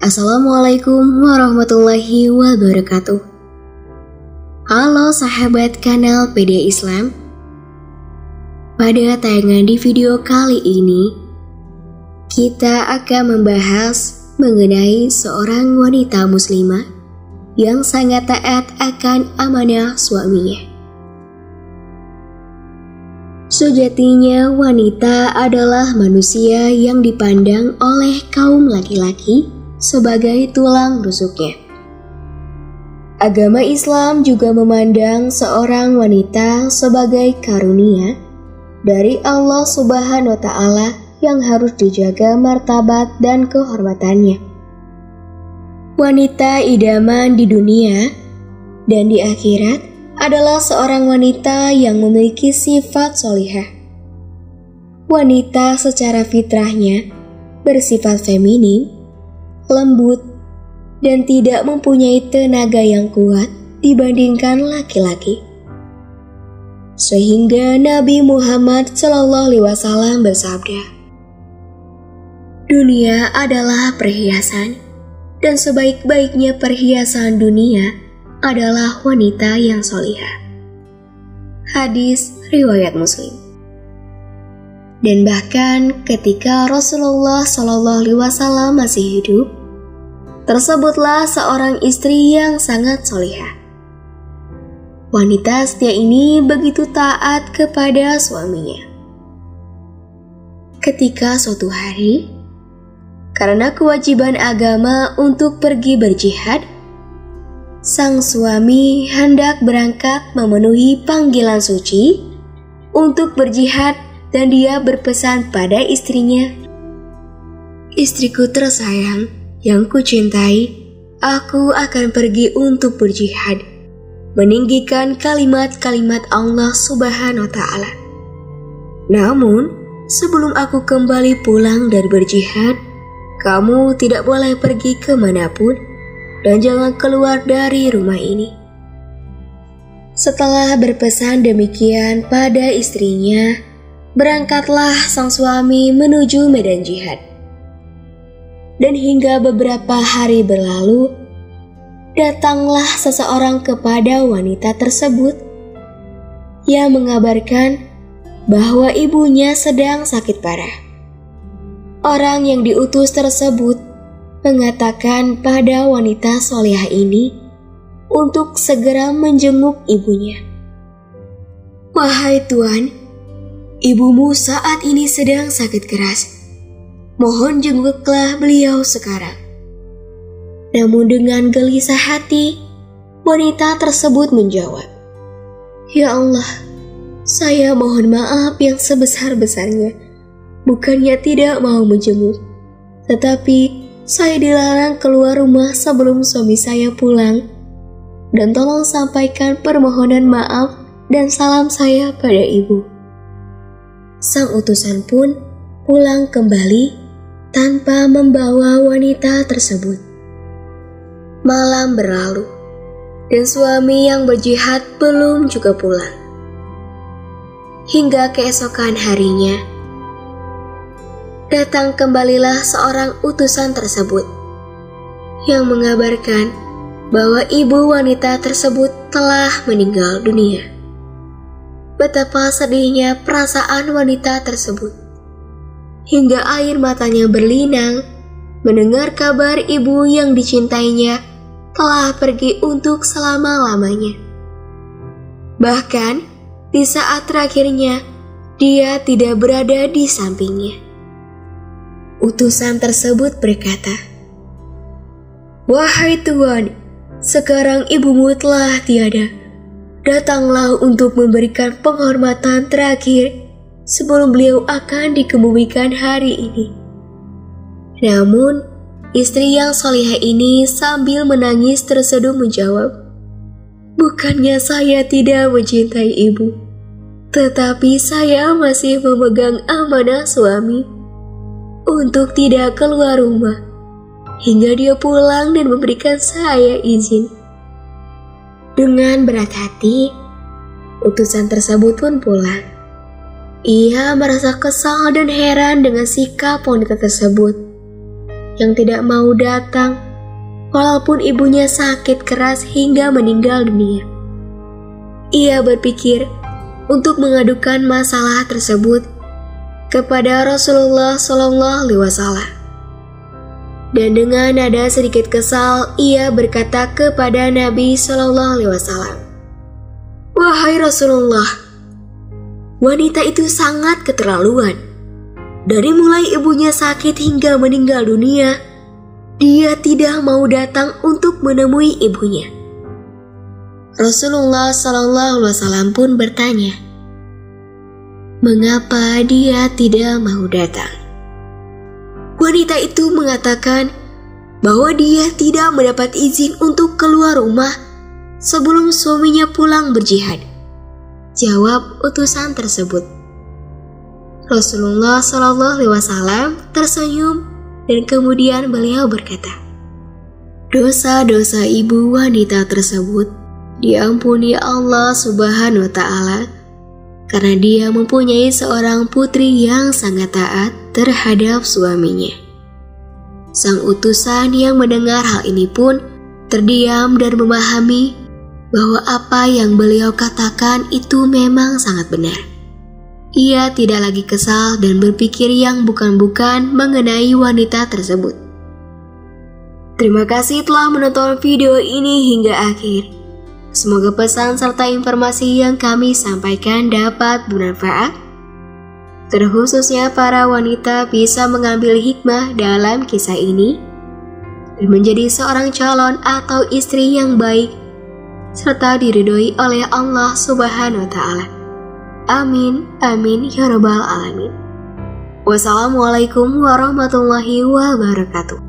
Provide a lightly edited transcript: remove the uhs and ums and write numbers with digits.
Assalamualaikum warahmatullahi wabarakatuh. Halo sahabat kanal PD Islam. Pada tayangan di video kali ini, kita akan membahas mengenai seorang wanita muslimah yang sangat taat akan amanah suaminya. Sejatinya wanita adalah manusia yang dipandang oleh kaum laki-laki sebagai tulang rusuknya. Agama Islam juga memandang seorang wanita sebagai karunia dari Allah Subhanahu wa Ta'ala yang harus dijaga martabat dan kehormatannya. Wanita idaman di dunia dan di akhirat adalah seorang wanita yang memiliki sifat solihah. Wanita secara fitrahnya bersifat feminim, lembut, dan tidak mempunyai tenaga yang kuat dibandingkan laki-laki. Sehingga Nabi Muhammad SAW bersabda, "Dunia adalah perhiasan, dan sebaik-baiknya perhiasan dunia adalah wanita yang solihah." Hadis riwayat Muslim. Dan bahkan ketika Rasulullah SAW masih hidup, tersebutlah seorang istri yang sangat solihah. Wanita setia ini begitu taat kepada suaminya. Ketika suatu hari, karena kewajiban agama untuk pergi berjihad, sang suami hendak berangkat memenuhi panggilan suci untuk berjihad dan dia berpesan pada istrinya, "Istriku tersayang yang kucintai, aku akan pergi untuk berjihad, meninggikan kalimat-kalimat Allah Subhanahu wa Ta'ala. Namun, sebelum aku kembali pulang dari berjihad, kamu tidak boleh pergi kemanapun dan jangan keluar dari rumah ini." Setelah berpesan demikian pada istrinya, berangkatlah sang suami menuju medan jihad. Dan hingga beberapa hari berlalu, datanglah seseorang kepada wanita tersebut yang mengabarkan bahwa ibunya sedang sakit parah. Orang yang diutus tersebut mengatakan pada wanita solihah ini untuk segera menjenguk ibunya. "Wahai Tuan, ibumu saat ini sedang sakit keras. Mohon jenguklah beliau sekarang." Namun dengan gelisah hati, wanita tersebut menjawab, "Ya Allah, saya mohon maaf yang sebesar-besarnya. Bukannya tidak mau menjenguk, tetapi saya dilarang keluar rumah sebelum suami saya pulang. Dan tolong sampaikan permohonan maaf dan salam saya pada ibu." Sang utusan pun pulang kembali tanpa membawa wanita tersebut. Malam berlalu, dan suami yang berjihad belum juga pulang. Hingga keesokan harinya, datang kembalilah seorang utusan tersebut yang mengabarkan bahwa ibu wanita tersebut telah meninggal dunia. Betapa sedihnya perasaan wanita tersebut, hingga air matanya berlinang mendengar kabar ibu yang dicintainya telah pergi untuk selama-lamanya. Bahkan di saat terakhirnya, dia tidak berada di sampingnya. Utusan tersebut berkata, "Wahai Tuan, sekarang ibumu telah tiada. Datanglah untuk memberikan penghormatan terakhir sebelum beliau akan dikebumikan hari ini." Namun, istri yang solihah ini sambil menangis terseduh menjawab, "Bukannya saya tidak mencintai ibu, tetapi saya masih memegang amanah suami untuk tidak keluar rumah hingga dia pulang dan memberikan saya izin." Dengan berat hati, utusan tersebut pun pulang. Ia merasa kesal dan heran dengan sikap wanita tersebut. yang tidak mau datang walaupun ibunya sakit keras hingga meninggal dunia. Ia berpikir untuk mengadukan masalah tersebut kepada Rasulullah SAW. Dan dengan nada sedikit kesal, ia berkata kepada Nabi SAW, "Wahai Rasulullah, wanita itu sangat keterlaluan. Dari mulai ibunya sakit hingga meninggal dunia, dia tidak mau datang untuk menemui ibunya." Rasulullah SAW pun bertanya, "Mengapa dia tidak mau datang?" Wanita itu mengatakan bahwa dia tidak mendapat izin untuk keluar rumah sebelum suaminya pulang berjihad. Jawab utusan tersebut. Rasulullah SAW tersenyum dan kemudian beliau berkata, "Dosa-dosa ibu wanita tersebut diampuni Allah Subhanahu wa Ta'ala karena dia mempunyai seorang putri yang sangat taat terhadap suaminya." Sang utusan yang mendengar hal ini pun terdiam dan memahami bahwa apa yang beliau katakan itu memang sangat benar. Ia tidak lagi kesal dan berpikir yang bukan-bukan mengenai wanita tersebut. Terima kasih telah menonton video ini hingga akhir. Semoga pesan serta informasi yang kami sampaikan dapat bermanfaat. Terkhususnya para wanita bisa mengambil hikmah dalam kisah ini dan menjadi seorang calon atau istri yang baik serta diridhoi oleh Allah Subhanahu wa Ta'ala. Amin, amin ya rabbal alamin. Wassalamualaikum warahmatullahi wabarakatuh.